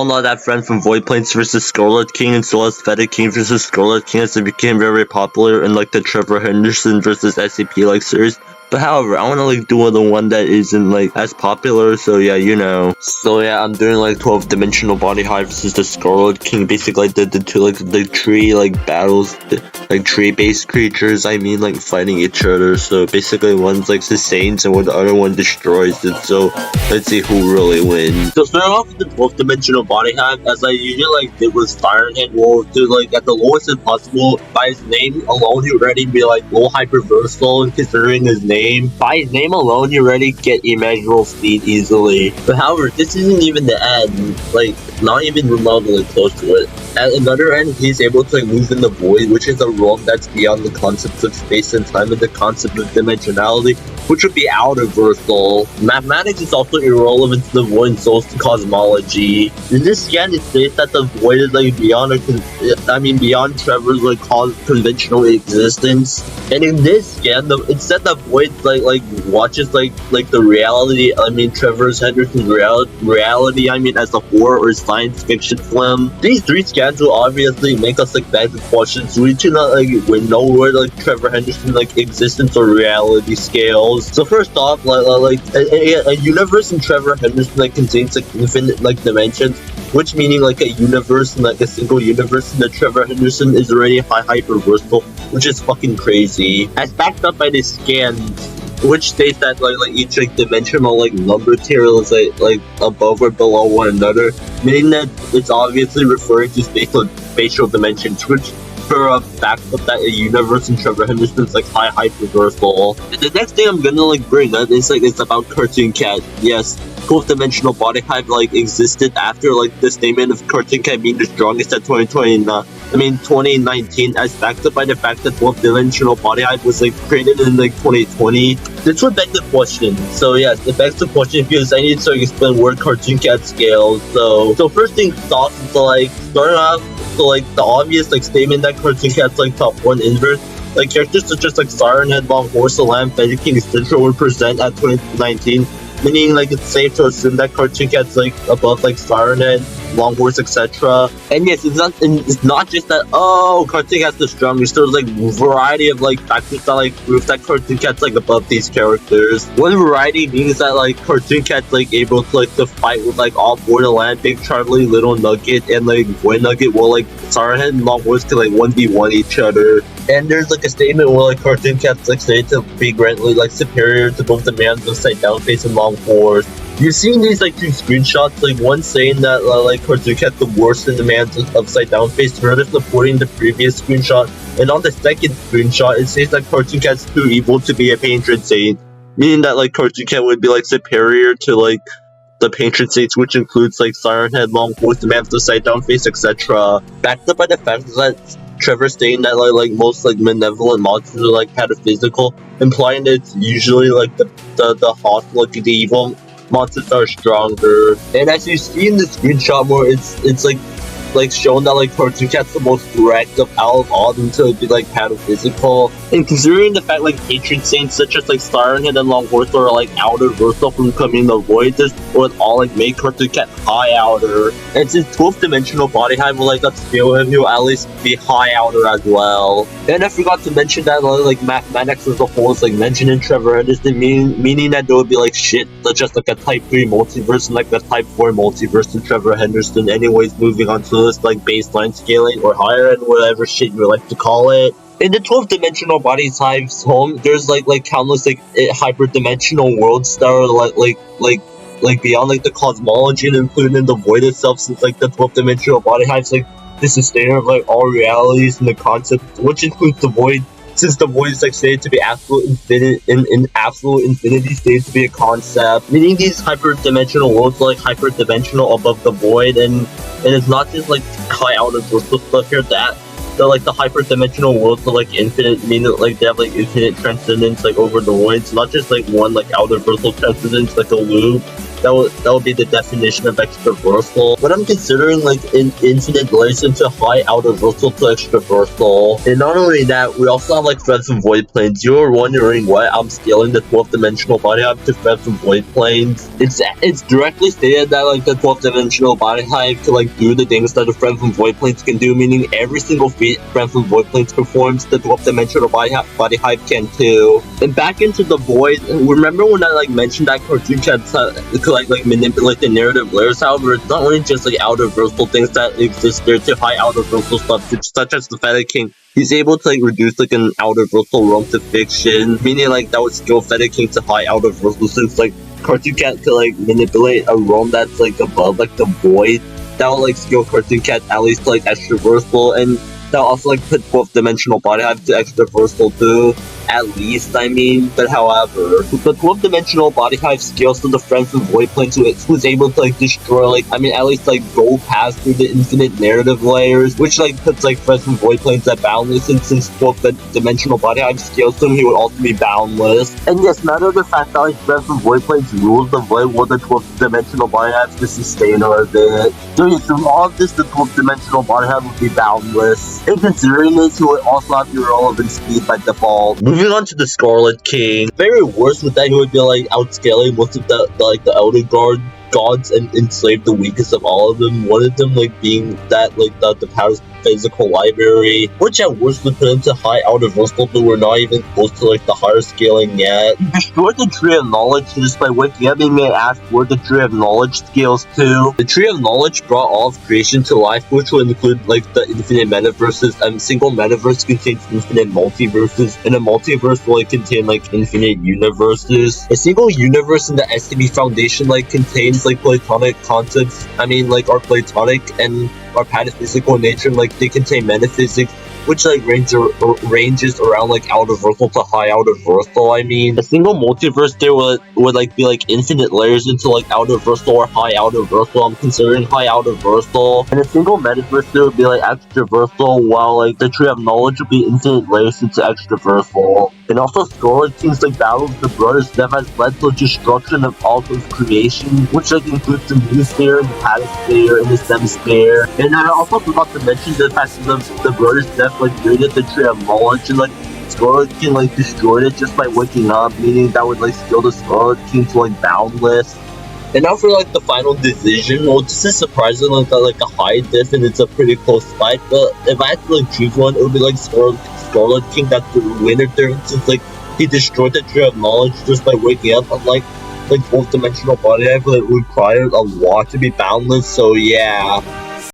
Although that friend from Void Planes versus Scarlet King and Celeste King versus Scarlet King as it became very popular in like the Trevor Henderson versus SCP like series. But however, I want to like do the one that isn't like as popular, so yeah, you know. So yeah, I'm doing like 12 dimensional body hive versus the Scarlet King, basically like the two like the tree like battles, like tree based creatures, I mean like fighting each other. So basically one's like sustains and the other one destroys it. So let's see who really wins. So starting off with the 12 dimensional body hive, as I usually like did with Sirenhead Wolf, to like at the lowest as possible, by his name alone he already be like low hyperversal, and considering his name. By his name alone, you already get immeasurable speed easily. But however, this isn't even the end, like, not even remotely close to it. At another end, he's able to like, move in the void, which is a realm that's beyond the concepts of space and time and the concept of dimensionality, which would be outerversal. Mathematics is also irrelevant to the void and souls to cosmology. In this scan, it states that the void is like beyond beyond Trevor's like conventional existence. And in this scan, it said the void like watches like the reality. Trevor Henderson's reality. As a horror or science fiction film. These three scans will obviously make us like beg the questions. We do not like know where like Trevor Henderson like existence or reality scales. So first off, a universe in Trevor Henderson like contains like infinite like dimensions, which meaning like a universe and like a single universe in the Trevor Henderson is already hyperversal, which is fucking crazy. As backed up by this scan, which states that like each like dimensional like number tier is like above or below one another, meaning that it's obviously referring to spatial dimensions, which for a fact of that a universe in Trevor Henderson's like hyperversal. The next thing I'm gonna like bring up is like it's about Cartoon Cat. Yes, 12th dimensional body hive like existed after like the statement of Cartoon Cat being the strongest at 2019, as backed up by the fact that 12th dimensional body hive was like created in like 2020. This would beg the question. So yes, it begs the question because I need to explain where Cartoon Cat scales. So first thing off is like starting off. So like the obvious like statement that Cartoon Cat's like top 1 inverse, like characters such as like Sirenhead, Longhorse, Lamb, Fetid King, etc. would present at 2019, meaning like it's safe to assume that Cartoon Cat's like above like Sirenhead, Longhorse, etc. And yes, it's not just that Cartoon Cat's the strongest. There's like a variety of like factors that like prove that Cartoon Cat's like above these characters. One variety means that like Cartoon Cat's like able to like to fight with like all Borderland, Big Charlie, Little Nugget, and like Boy Nugget, while like Sirenhead and Longhorse can like 1v1 each other. And there's like a statement where like Cartoon Cat's like stated to be greatly like superior to both the man's upside down face and Longhorse. You've seen these like 2 screenshots, like one saying that like Cartoon Cat's the worst in the man's upside down face, further supporting the previous screenshot. And on the second screenshot, it says that Cartoon Cat's too evil to be a patron saint, meaning that like Cartoon Cat would be like superior to like the patron saints, which includes like Sirenhead, Longhorse, the man's upside down face, etc. Backed up by the fact that Trevor stating that like most like malevolent monsters are like metaphysical, implying that it's usually like the hostile, like the evil monsters are stronger. And as you see in the screenshot more, it's like shown that like Cartoon Cat's the most direct of out of all of them to be like pataphysical. And considering the fact like patron saints such as like Sirenhead and Longhorse are like outerversal from coming the void, this would all like make Cartoon Cat high outer. And since 12th dimensional body hive will like upscale him, he'll at least be high outer as well. And I forgot to mention that like mathematics as a whole is like mentioned in Trevor Henderson, meaning that there would be like shit such as like a type 3 multiverse and like a type 4 multiverse in Trevor Henderson. Anyways, moving on to this like baseline scaling or higher end, whatever shit you would like to call it. In the 12th dimensional body hive's home, there's like countless like hyperdimensional worlds that are like beyond like the cosmology and included in the void itself, since like the 12th dimensional body hive's like the sustainer of like all realities and the concept, which includes the void, since the void is like stated to be absolute infinite in absolute infinity stated to be a concept, meaning these hyperdimensional worlds are like hyperdimensional above the void, and it's not just like high outerversal stuff here that like the hyperdimensional worlds are like infinite, meaning like they have like infinite transcendence like over the void. It's not just like one like outerversal transcendence like a loop. that would be the definition of extraversal. But I'm considering like an infinite relation to high outer versal to extraversal. And not only that, we also have like threads and void planes. You're wondering why I'm scaling the 12th dimensional body hive to threads and void planes. It's directly stated that like the 12th dimensional body hive can like do the things that the threads and void planes can do, meaning every single feat threads and void planes performs, the 12th dimensional body hive can too. And back into the void, remember when I like mentioned that cartoon cat could like manipulate the narrative layers? However, it's not only just like outer versal things that exist there to high outer versal stuff, such as the Feta King. He's able to like reduce like an outer versal realm to fiction, meaning like that would scale Feta King to high outer versal, since like Cartoon Cat could like manipulate a realm that's like above like the void. That would like scale Cartoon Cat at least to like extraversal, and that would also like put 12th dimensional body hive to extraversal too. At least, I mean, but however, the 12th dimensional body hive scales to the friends and void planes who's able to like destroy, like, I mean, at least like go past through the infinite narrative layers, which like puts like friends and void planes at boundless, and since 12th dimensional body hive scales to him, he would also be boundless. And yes, matter of the fact that like friends and void planes rules the void, will the 12th dimensional body hive to sustain or a bit. So yeah, through all of this, the 12th dimensional body hive would be boundless. And considering this, he would also have irrelevant speed by default. Moving on to the Scarlet King. Very worse with that, he would be like outscaling most of the Elder gods and enslave the weakest of all of them. One of them like being that like the powers physical library, which at worst would put him to high outer versal, but we're not even close to like the higher scaling yet. He destroyed the Tree of Knowledge just by waking up. He may ask where the Tree of Knowledge scales to. The Tree of Knowledge brought all of creation to life, which will include like the infinite metaverses. A single metaverse contains infinite multiverses, and a multiverse will like contain like infinite universes. A single universe in the SCP Foundation like contains like platonic concepts. I mean, like are platonic and are pataphysical in nature, and like they contain metaphysics, which like ranges around like outer versal to high outer versal. I mean, a single multiverse there would like be like infinite layers into like outer versal or high outer versal. I'm considering high outer versal. And a single metaverse there would be like extraversal, while like the Tree of Knowledge would be infinite layers into extraversal. And also Scarlet King's like battle of the brothers death has led to destruction of all of creation, which like includes the Noosphere, the Patasphere, and the Semisphere. And I also forgot to mention the fact that the brothers death like created the Tree of Knowledge, and like Scarlet King like destroyed it just by waking up, meaning that would like scale the Scarlet King to like boundless. And now for like the final decision, well, this is surprising like that like a high diff, and it's a pretty close fight, but if I had to like choose one, it would be like Scarlet King. That's the winner there, since like he destroyed the Tree of Knowledge just by waking up, unlike like 12th dimensional body hive, it required a lot to be boundless. So yeah.